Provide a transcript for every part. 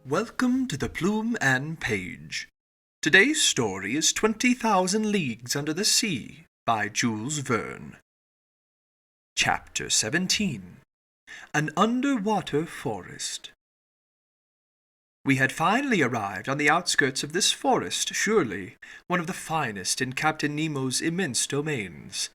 Welcome to the Plume and Page. Today's story is 20,000 Leagues Under the Sea by Jules Verne. Chapter 17. An Underwater Forest. We had finally arrived on the outskirts of this forest, surely one of the finest in Captain Nemo's immense domains.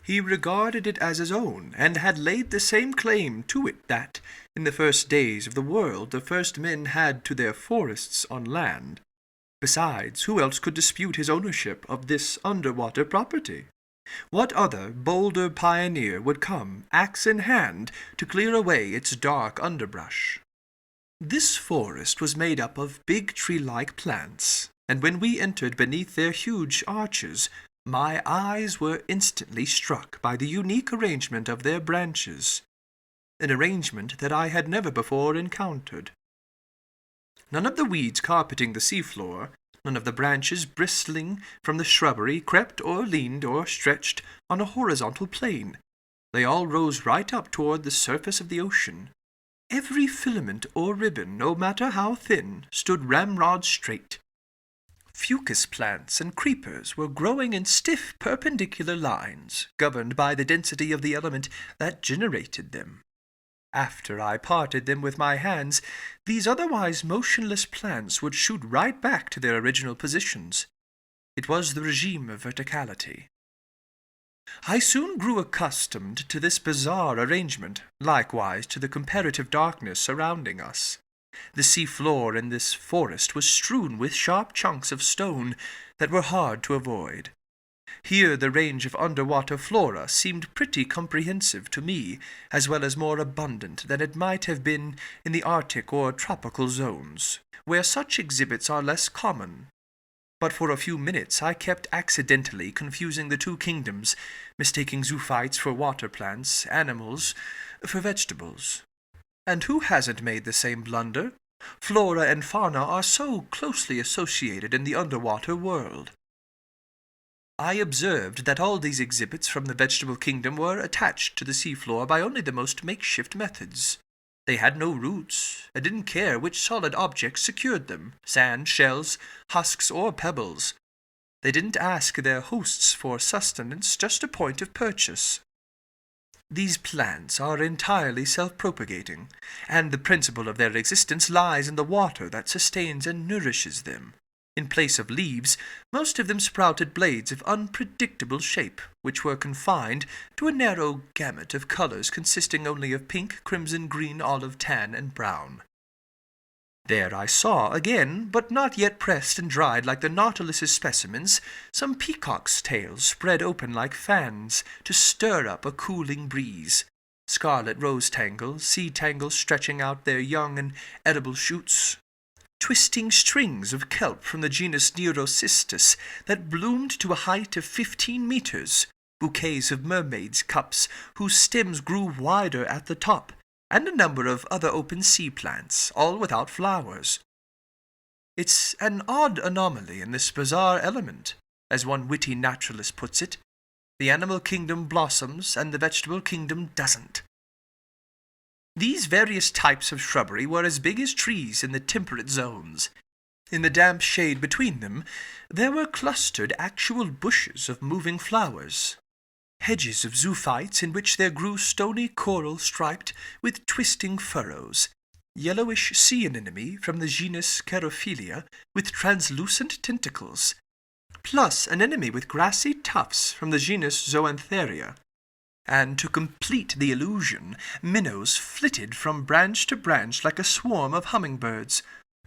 He regarded it as his own, and had laid the same claim to it that, in the first days of the world, the first men had to their forests on land. Besides, who else could dispute his ownership of this underwater property? What other, bolder pioneer would come, axe in hand, to clear away its dark underbrush? This forest was made up of big tree-like plants, and when we entered beneath their huge arches, my eyes were instantly struck by the unique arrangement of their branches, an arrangement that I had never before encountered. None of the weeds carpeting the seafloor, none of the branches bristling from the shrubbery crept or leaned or stretched on a horizontal plane. They all rose right up toward the surface of the ocean. Every filament or ribbon, no matter how thin, stood ramrod straight. Fucus plants and creepers were growing in stiff perpendicular lines, governed by the density of the element that generated them. After I parted them with my hands, these otherwise motionless plants would shoot right back to their original positions. It was the regime of verticality. I soon grew accustomed to this bizarre arrangement, likewise to the comparative darkness surrounding us. The sea floor in this forest was strewn with sharp chunks of stone that were hard to avoid. Here the range of underwater flora seemed pretty comprehensive to me, as well as more abundant than it might have been in the Arctic or tropical zones, where such exhibits are less common. But for a few minutes I kept accidentally confusing the two kingdoms, mistaking zoophytes for water plants, animals for vegetables. And who hasn't made the same blunder? Flora and fauna are so closely associated in the underwater world. I observed that all these exhibits from the vegetable kingdom were attached to the seafloor by only the most makeshift methods. They had no roots, and didn't care which solid objects secured them, sand, shells, husks, or pebbles. They didn't ask their hosts for sustenance, just a point of purchase. These plants are entirely self-propagating, and the principle of their existence lies in the water that sustains and nourishes them. In place of leaves, most of them sprouted blades of unpredictable shape, which were confined to a narrow gamut of colors consisting only of pink, crimson, green, olive, tan, and brown. There I saw again, but not yet pressed and dried like the Nautilus's specimens, some peacock's tails spread open like fans to stir up a cooling breeze, scarlet rose tangles, sea tangles stretching out their young and edible shoots, twisting strings of kelp from the genus Neurocystus that bloomed to a height of 15 meters, bouquets of mermaids' cups whose stems grew wider at the top, and a number of other open sea plants, all without flowers. It's an odd anomaly in this bizarre element, as one witty naturalist puts it. The animal kingdom blossoms, and the vegetable kingdom doesn't. These various types of shrubbery were as big as trees in the temperate zones. In the damp shade between them, there were clustered actual bushes of moving flowers, hedges of zoophytes in which there grew stony coral striped with twisting furrows, yellowish sea anemone from the genus Carophilia with translucent tentacles, plus an anemone with grassy tufts from the genus Zoantheria. And to complete the illusion, minnows flitted from branch to branch like a swarm of hummingbirds,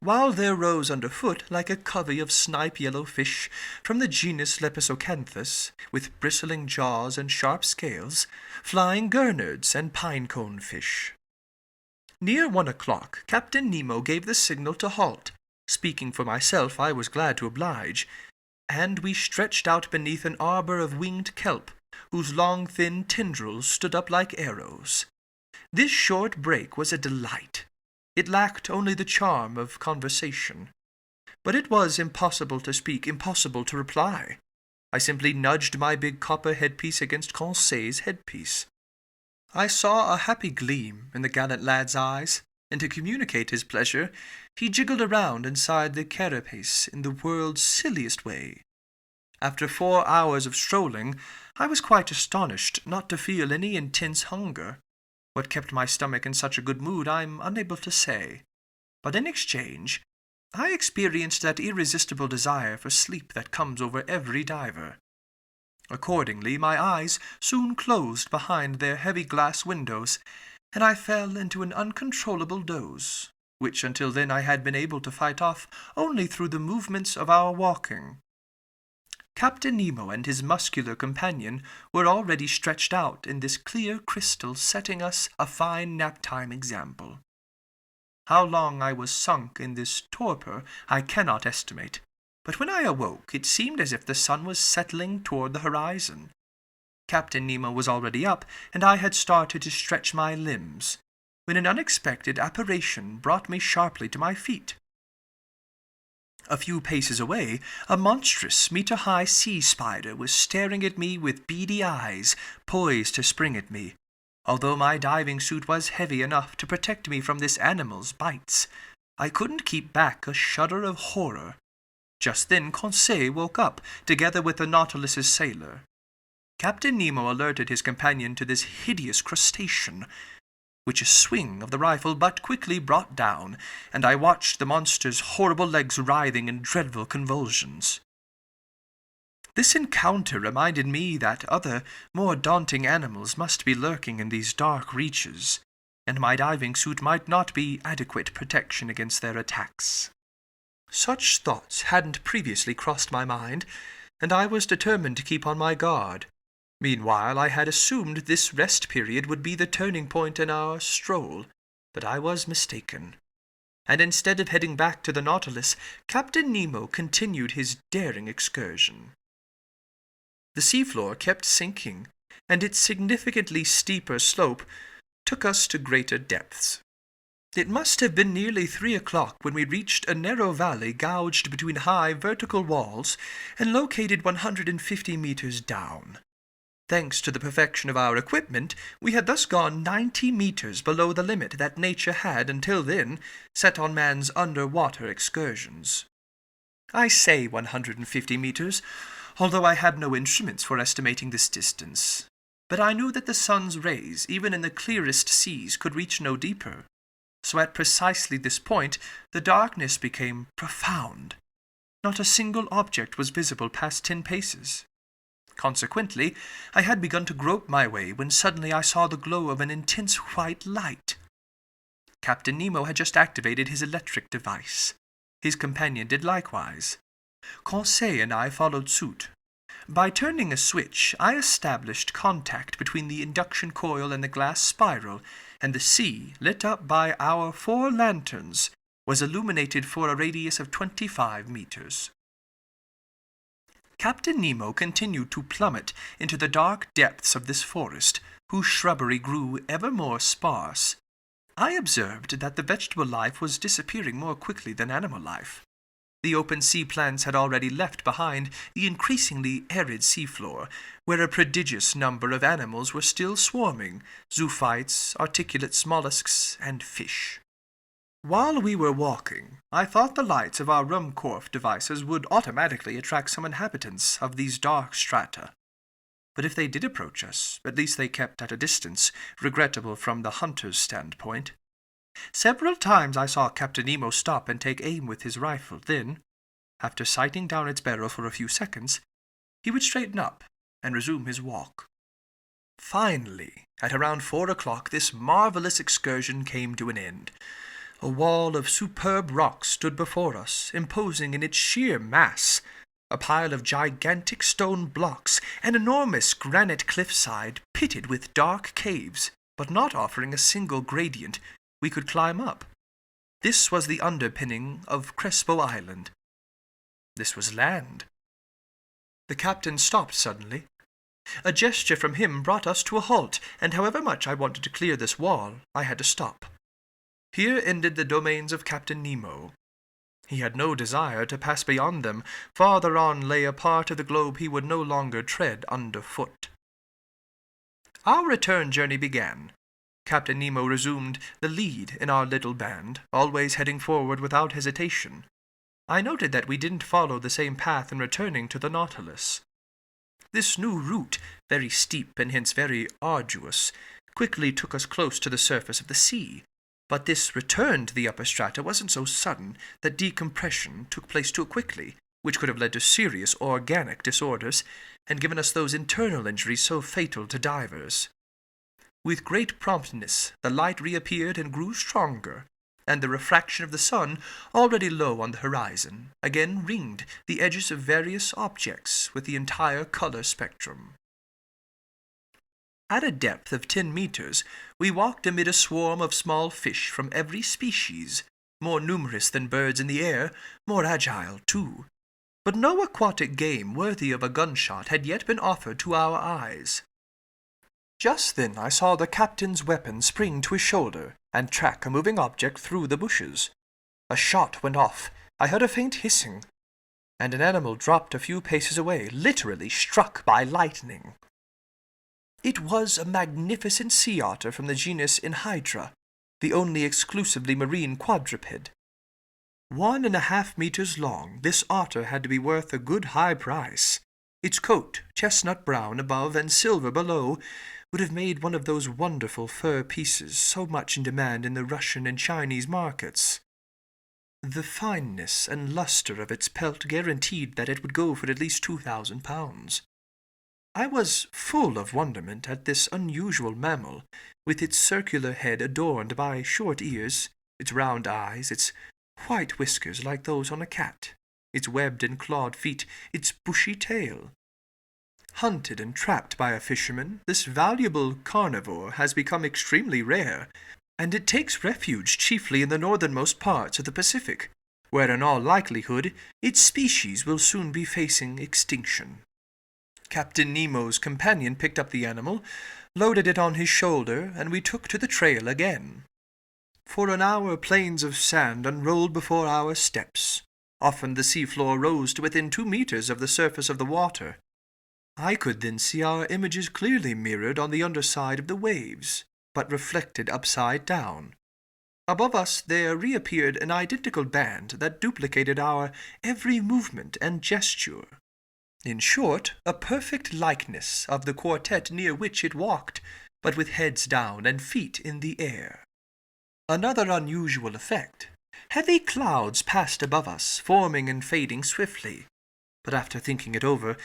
while there rose underfoot like a covey of snipe yellow fish from the genus Lepisocanthus, with bristling jaws and sharp scales, flying gurnards and pine-cone fish. Near 1 o'clock, Captain Nemo gave the signal to halt. Speaking for myself, I was glad to oblige, and we stretched out beneath an arbor of winged kelp, whose long thin tendrils stood up like arrows. This short break was a delight. It lacked only the charm of conversation. But it was impossible to speak, impossible to reply. I simply nudged my big copper headpiece against Conseil's headpiece. I saw a happy gleam in the gallant lad's eyes, and to communicate his pleasure, he jiggled around inside the carapace in the world's silliest way. After 4 hours of strolling, I was quite astonished not to feel any intense hunger. What kept my stomach in such a good mood I'm unable to say. But in exchange, I experienced that irresistible desire for sleep that comes over every diver. Accordingly, my eyes soon closed behind their heavy glass windows, and I fell into an uncontrollable doze, which until then I had been able to fight off only through the movements of our walking. Captain Nemo and his muscular companion were already stretched out in this clear crystal, setting us a fine nap-time example. How long I was sunk in this torpor I cannot estimate, but when I awoke it seemed as if the sun was settling toward the horizon. Captain Nemo was already up, and I had started to stretch my limbs, when an unexpected apparition brought me sharply to my feet. A few paces away, a monstrous meter-high sea spider was staring at me with beady eyes, poised to spring at me. Although my diving suit was heavy enough to protect me from this animal's bites, I couldn't keep back a shudder of horror. Just then Conseil woke up, together with the Nautilus's sailor. Captain Nemo alerted his companion to this hideous crustacean, which a swing of the rifle but quickly brought down, and I watched the monster's horrible legs writhing in dreadful convulsions. This encounter reminded me that other, more daunting animals must be lurking in these dark reaches, and my diving suit might not be adequate protection against their attacks. Such thoughts hadn't previously crossed my mind, and I was determined to keep on my guard. Meanwhile, I had assumed this rest period would be the turning point in our stroll, but I was mistaken. And instead of heading back to the Nautilus, Captain Nemo continued his daring excursion. The seafloor kept sinking, and its significantly steeper slope took us to greater depths. It must have been nearly 3 o'clock when we reached a narrow valley gouged between high vertical walls and located 150 meters down. Thanks to the perfection of our equipment, we had thus gone 90 meters below the limit that nature had, until then, set on man's underwater excursions. I say 150 meters, although I had no instruments for estimating this distance. But I knew that the sun's rays, even in the clearest seas, could reach no deeper. So at precisely this point, the darkness became profound. Not a single object was visible past 10 paces. Consequently, I had begun to grope my way when suddenly I saw the glow of an intense white light. Captain Nemo had just activated his electric device. His companion did likewise. Conseil and I followed suit. By turning a switch, I established contact between the induction coil and the glass spiral, and the sea, lit up by our 4 lanterns, was illuminated for a radius of 25 meters. Captain Nemo continued to plummet into the dark depths of this forest, whose shrubbery grew ever more sparse. I observed that the vegetable life was disappearing more quickly than animal life. The open sea plants had already left behind the increasingly arid seafloor, where a prodigious number of animals were still swarming, zoophytes, articulate mollusks, and fish. While we were walking, I thought the lights of our Ruhmkorff devices would automatically attract some inhabitants of these dark strata. But if they did approach us, at least they kept at a distance, regrettable from the hunter's standpoint. Several times I saw Captain Nemo stop and take aim with his rifle. Then, after sighting down its barrel for a few seconds, he would straighten up and resume his walk. Finally, at around 4 o'clock, this marvelous excursion came to an end. A wall of superb rocks stood before us, imposing in its sheer mass. A pile of gigantic stone blocks, an enormous granite cliffside pitted with dark caves, but not offering a single gradient we could climb up. This was the underpinning of Crespo Island. This was land. The captain stopped suddenly. A gesture from him brought us to a halt, and however much I wanted to clear this wall, I had to stop. Here ended the domains of Captain Nemo. He had no desire to pass beyond them. Farther on lay a part of the globe he would no longer tread underfoot. Our return journey began. Captain Nemo resumed the lead in our little band, always heading forward without hesitation. I noted that we didn't follow the same path in returning to the Nautilus. This new route, very steep and hence very arduous, quickly took us close to the surface of the sea. But this return to the upper strata wasn't so sudden that decompression took place too quickly, which could have led to serious organic disorders and given us those internal injuries so fatal to divers. With great promptness the light reappeared and grew stronger, and the refraction of the sun, already low on the horizon, again ringed the edges of various objects with the entire color spectrum. At a depth of 10 meters, we walked amid a swarm of small fish from every species, more numerous than birds in the air, more agile too. But no aquatic game worthy of a gunshot had yet been offered to our eyes. Just then I saw the captain's weapon spring to his shoulder and track a moving object through the bushes. A shot went off, I heard a faint hissing, and an animal dropped a few paces away, literally struck by lightning. It was a magnificent sea otter from the genus Enhydra, the only exclusively marine quadruped. 1.5 meters long, this otter had to be worth a good high price. Its coat, chestnut brown above and silver below, would have made one of those wonderful fur pieces so much in demand in the Russian and Chinese markets. The fineness and luster of its pelt guaranteed that it would go for at least 2,000 pounds. I was full of wonderment at this unusual mammal, with its circular head adorned by short ears, its round eyes, its white whiskers like those on a cat, its webbed and clawed feet, its bushy tail. Hunted and trapped by a fisherman, this valuable carnivore has become extremely rare, and it takes refuge chiefly in the northernmost parts of the Pacific, where in all likelihood its species will soon be facing extinction. Captain Nemo's companion picked up the animal, loaded it on his shoulder, and we took to the trail again. For an hour plains of sand unrolled before our steps. Often the seafloor rose to within 2 meters of the surface of the water. I could then see our images clearly mirrored on the underside of the waves, but reflected upside down. Above us there reappeared an identical band that duplicated our every movement and gesture. In short, a perfect likeness of the quartet near which it walked, but with heads down and feet in the air. Another unusual effect. Heavy clouds passed above us, forming and fading swiftly. But after thinking it over,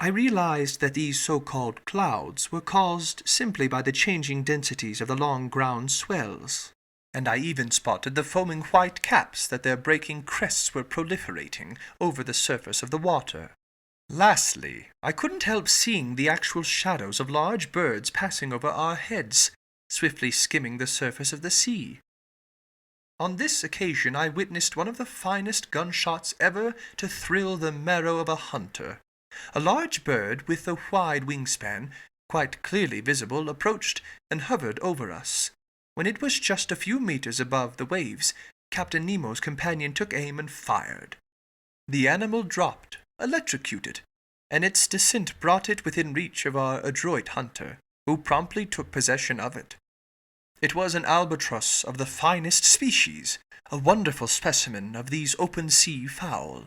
I realized that these so-called clouds were caused simply by the changing densities of the long ground swells, and I even spotted the foaming white caps that their breaking crests were proliferating over the surface of the water. Lastly, I couldn't help seeing the actual shadows of large birds passing over our heads, swiftly skimming the surface of the sea. On this occasion I witnessed one of the finest gunshots ever to thrill the marrow of a hunter. A large bird with a wide wingspan, quite clearly visible, approached and hovered over us. When it was just a few meters above the waves, Captain Nemo's companion took aim and fired. The animal dropped, electrocuted, and its descent brought it within reach of our adroit hunter, who promptly took possession of it. It was an albatross of the finest species, a wonderful specimen of these open-sea fowl.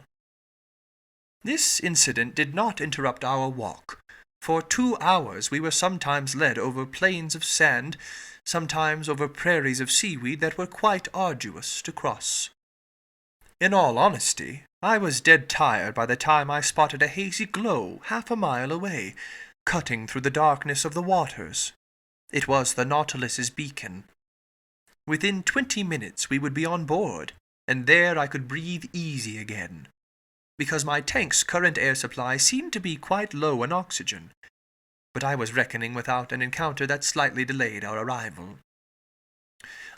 This incident did not interrupt our walk. For 2 hours we were sometimes led over plains of sand, sometimes over prairies of seaweed that were quite arduous to cross. In all honesty, I was dead tired by the time I spotted a hazy glow 1/2 mile away, cutting through the darkness of the waters. It was the Nautilus's beacon. Within 20 minutes we would be on board, and there I could breathe easy again, because my tank's current air supply seemed to be quite low in oxygen. But I was reckoning without an encounter that slightly delayed our arrival.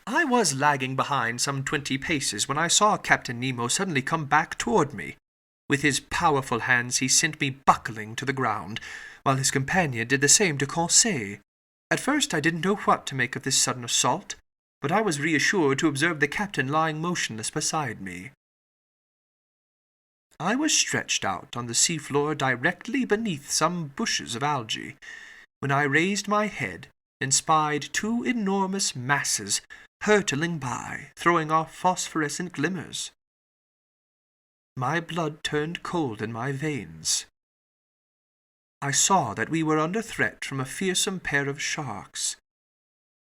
I was lagging behind some 20 paces when I saw Captain Nemo suddenly come back toward me. With his powerful hands he sent me buckling to the ground, while his companion did the same to Conseil. At first I didn't know what to make of this sudden assault, but I was reassured to observe the captain lying motionless beside me. I was stretched out on the seafloor directly beneath some bushes of algae. When I raised my head, and spied two enormous masses hurtling by, throwing off phosphorescent glimmers. My blood turned cold in my veins. I saw that we were under threat from a fearsome pair of sharks.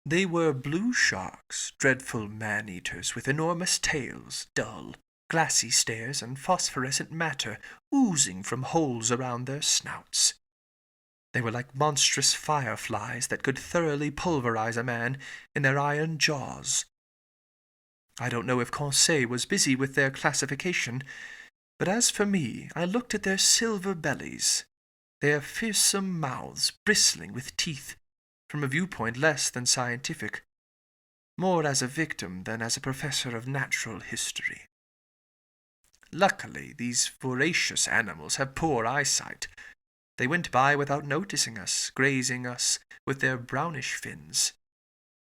They were blue sharks, dreadful man-eaters with enormous tails, dull, glassy stares, and phosphorescent matter oozing from holes around their snouts. They were like monstrous fireflies that could thoroughly pulverize a man in their iron jaws. I don't know if Conseil was busy with their classification, but as for me, I looked at their silver bellies, their fearsome mouths bristling with teeth, from a viewpoint less than scientific, more as a victim than as a professor of natural history. Luckily, these voracious animals have poor eyesight. They went by without noticing us, grazing us with their brownish fins.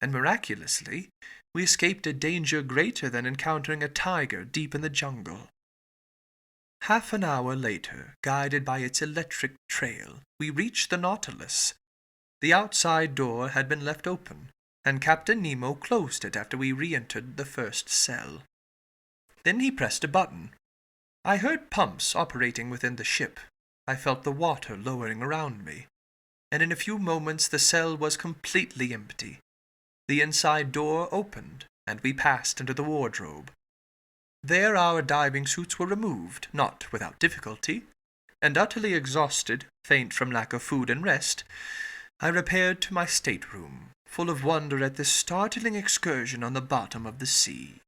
And miraculously, we escaped a danger greater than encountering a tiger deep in the jungle. Half an hour later, guided by its electric trail, we reached the Nautilus. The outside door had been left open, and Captain Nemo closed it after we re-entered the first cell. Then he pressed a button. I heard pumps operating within the ship. I felt the water lowering around me, and in a few moments the cell was completely empty. The inside door opened, and we passed into the wardrobe. There our diving suits were removed, not without difficulty, and utterly exhausted, faint from lack of food and rest, I repaired to my stateroom, full of wonder at this startling excursion on the bottom of the sea.